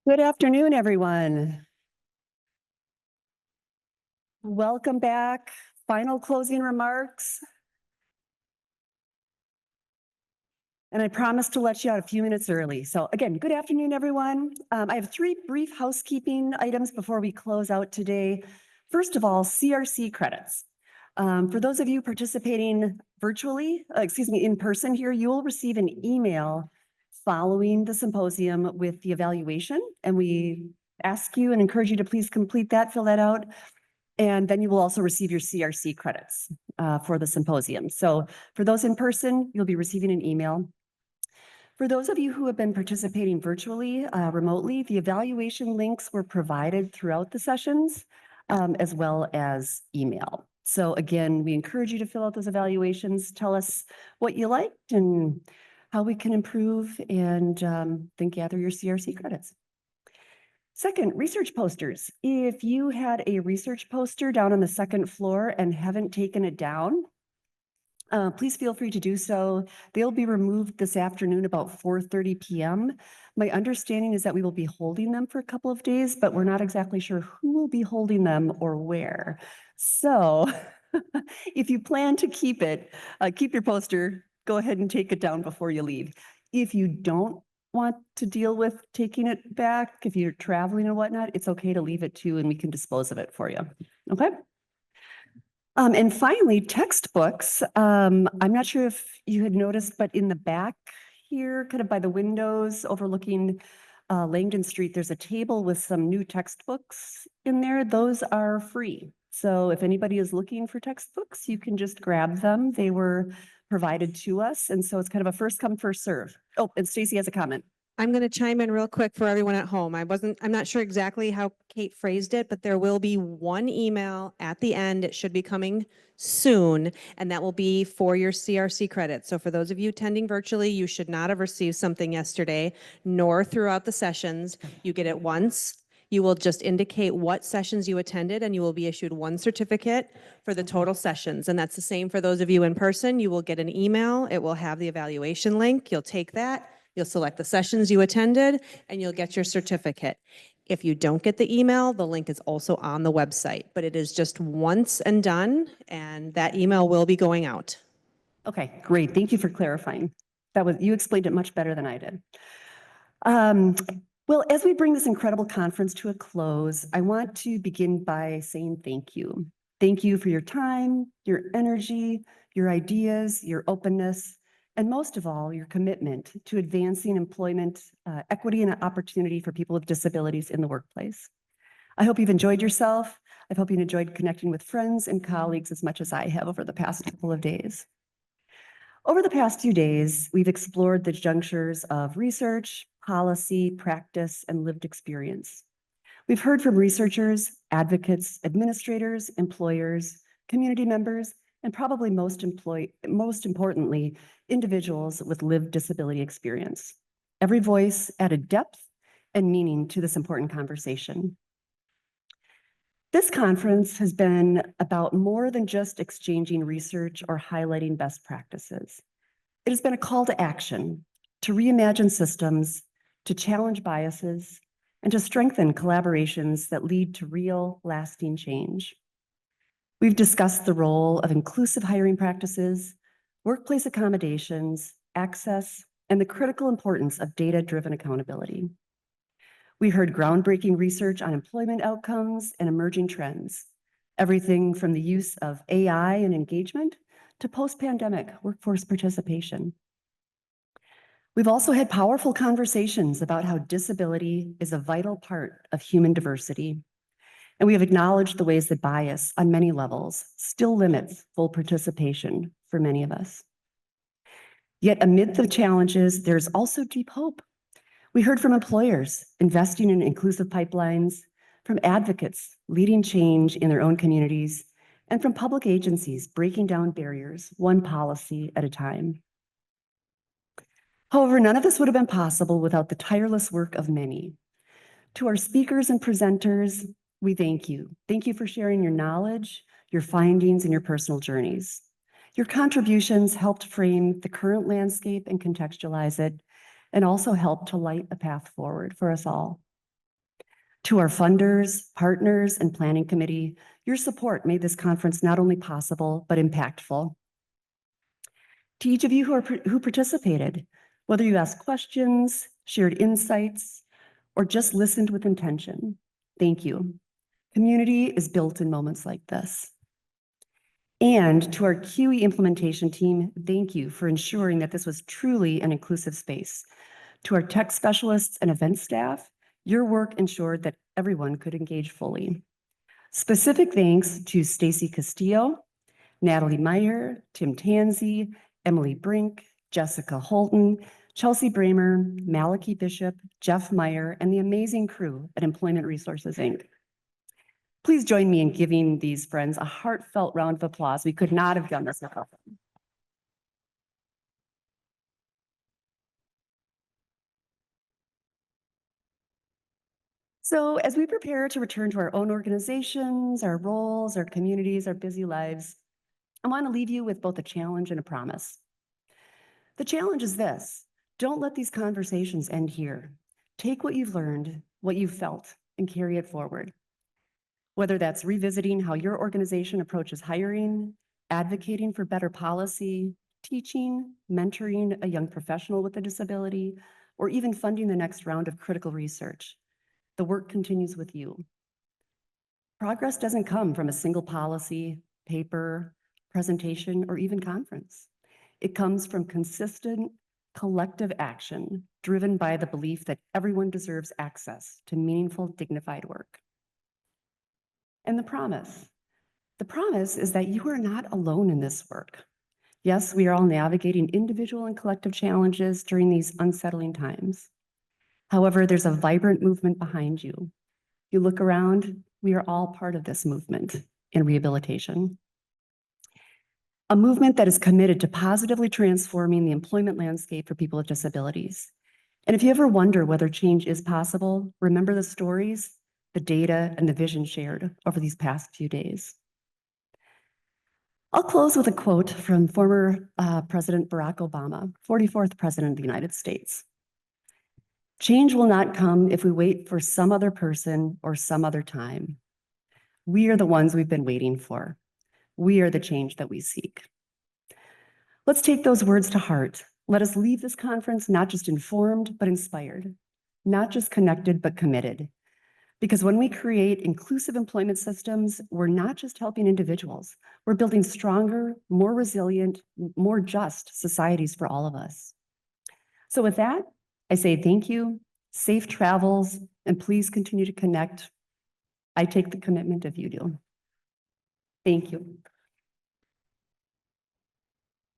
Good afternoon, everyone. Welcome back. Final closing remarks. And I promised to let you out a few minutes early. So again, good afternoon, everyone. I have three brief housekeeping items before we close out today. First of all, CRC credits. For those of you participating virtually, in person here, you will receive an email following the symposium with the evaluation. And we ask you and encourage you to please complete that, fill that out. And then you will also receive your CRC credits for the symposium. So for those in person, you'll be receiving an email. For those of you who have been participating virtually, remotely, the evaluation links were provided throughout the sessions, as well as email. So again, we encourage you to fill out those evaluations, tell us what you liked and how we can improve, and then gather your CRC credits. Second, research posters. If you had a research poster down on the second floor and haven't taken it down, please feel free to do so. They'll be removed this afternoon about 4:30 p.m. My understanding is that we will be holding them for a couple of days, but we're not exactly sure who will be holding them or where. So if you plan to keep it, keep your poster, go ahead and take it down before you leave. If you don't want to deal with taking it back, if you're traveling and whatnot, it's okay to leave it too, and we can dispose of it for you. Okay. And finally, textbooks. I'm not sure if you had noticed, but in the back here, kind of by the windows overlooking Langdon Street, there's a table with some new textbooks in there. Those are free. So if anybody is looking for textbooks, you can just grab them. They were provided to us. And so it's kind of a first come, first serve. Oh, and Stacy has a comment. I'm going to chime in real quick for everyone at home. I'm not sure exactly how Kate phrased it, but there will be one email at the end. It should be coming soon, and that will be for your CRC credits. So for those of you attending virtually, you should not have received something yesterday, nor throughout the sessions. You get it once. You will just indicate what sessions you attended, and you will be issued one certificate for the total sessions. And that's the same for those of you in person. You will get an email. It will have the evaluation link. You'll take that. You'll select the sessions you attended, and you'll get your certificate. If you don't get the email, the link is also on the website, but it is just once and done, and that email will be going out. Okay, great. Thank you for clarifying. You explained it much better than I did. Well, as we bring this incredible conference to a close, I want to begin by saying thank you. Thank you for your time, your energy, your ideas, your openness, and most of all, your commitment to advancing employment, equity, and opportunity for people with disabilities in the workplace. I hope you've enjoyed yourself. I hope you've enjoyed connecting with friends and colleagues as much as I have over the past couple of days. Over the past few days, we've explored the junctures of research, policy, practice, and lived experience. We've heard from researchers, advocates, administrators, employers, community members, and probably most importantly, individuals with lived disability experience. Every voice added depth and meaning to this important conversation. This conference has been about more than just exchanging research or highlighting best practices. It has been a call to action, to reimagine systems, to challenge biases, and to strengthen collaborations that lead to real, lasting change. We've discussed the role of inclusive hiring practices, workplace accommodations, access, and the critical importance of data-driven accountability. We heard groundbreaking research on employment outcomes and emerging trends, everything from the use of AI and engagement to post-pandemic workforce participation. We've also had powerful conversations about how disability is a vital part of human diversity. And we have acknowledged the ways that bias on many levels still limits full participation for many of us. Yet amid the challenges, there's also deep hope. We heard from employers investing in inclusive pipelines, from advocates leading change in their own communities, and from public agencies breaking down barriers, one policy at a time. However, none of this would have been possible without the tireless work of many. To our speakers and presenters, we thank you. Thank you for sharing your knowledge, your findings, and your personal journeys. Your contributions helped frame the current landscape and contextualize it, and also helped to light a path forward for us all. To our funders, partners, and planning committee, your support made this conference not only possible, but impactful. To each of you who participated, whether you asked questions, shared insights, or just listened with intention, thank you. Community is built in moments like this. And to our QE implementation team, thank you for ensuring that this was truly an inclusive space. To our tech specialists and event staff, your work ensured that everyone could engage fully. Specific thanks to Stacy Castillo, Natalie Meyer, Tim Tansey, Emily Brink, Jessica Holton, Chelsea Bramer, Malachi Bishop, Jeff Meyer, and the amazing crew at Employment Resources, Inc. Please join me in giving these friends a heartfelt round of applause. We could not have done this without them. So as we prepare to return to our own organizations, our roles, our communities, our busy lives, I want to leave you with both a challenge and a promise. The challenge is this: don't let these conversations end here. Take what you've learned, what you've felt, and carry it forward. Whether that's revisiting how your organization approaches hiring, advocating for better policy, teaching, mentoring a young professional with a disability, or even funding the next round of critical research, the work continues with you. Progress doesn't come from a single policy, paper, presentation, or even conference. It comes from consistent, collective action driven by the belief that everyone deserves access to meaningful, dignified work. And the promise is that you are not alone in this work. Yes, we are all navigating individual and collective challenges during these unsettling times. However, there's a vibrant movement behind you. You look around, we are all part of this movement in rehabilitation. A movement that is committed to positively transforming the employment landscape for people with disabilities. And if you ever wonder whether change is possible, remember the stories, the data, and the vision shared over these past few days. I'll close with a quote from former President Barack Obama, 44th President of the United States. Change will not come if we wait for some other person or some other time. We are the ones we've been waiting for. We are the change that we seek. Let's take those words to heart. Let us leave this conference not just informed, but inspired, not just connected, but committed. Because when we create inclusive employment systems, we're not just helping individuals, we're building stronger, more resilient, more just societies for all of us. So with that, I say thank you, safe travels, and please continue to connect. I take the commitment if you do. Thank you.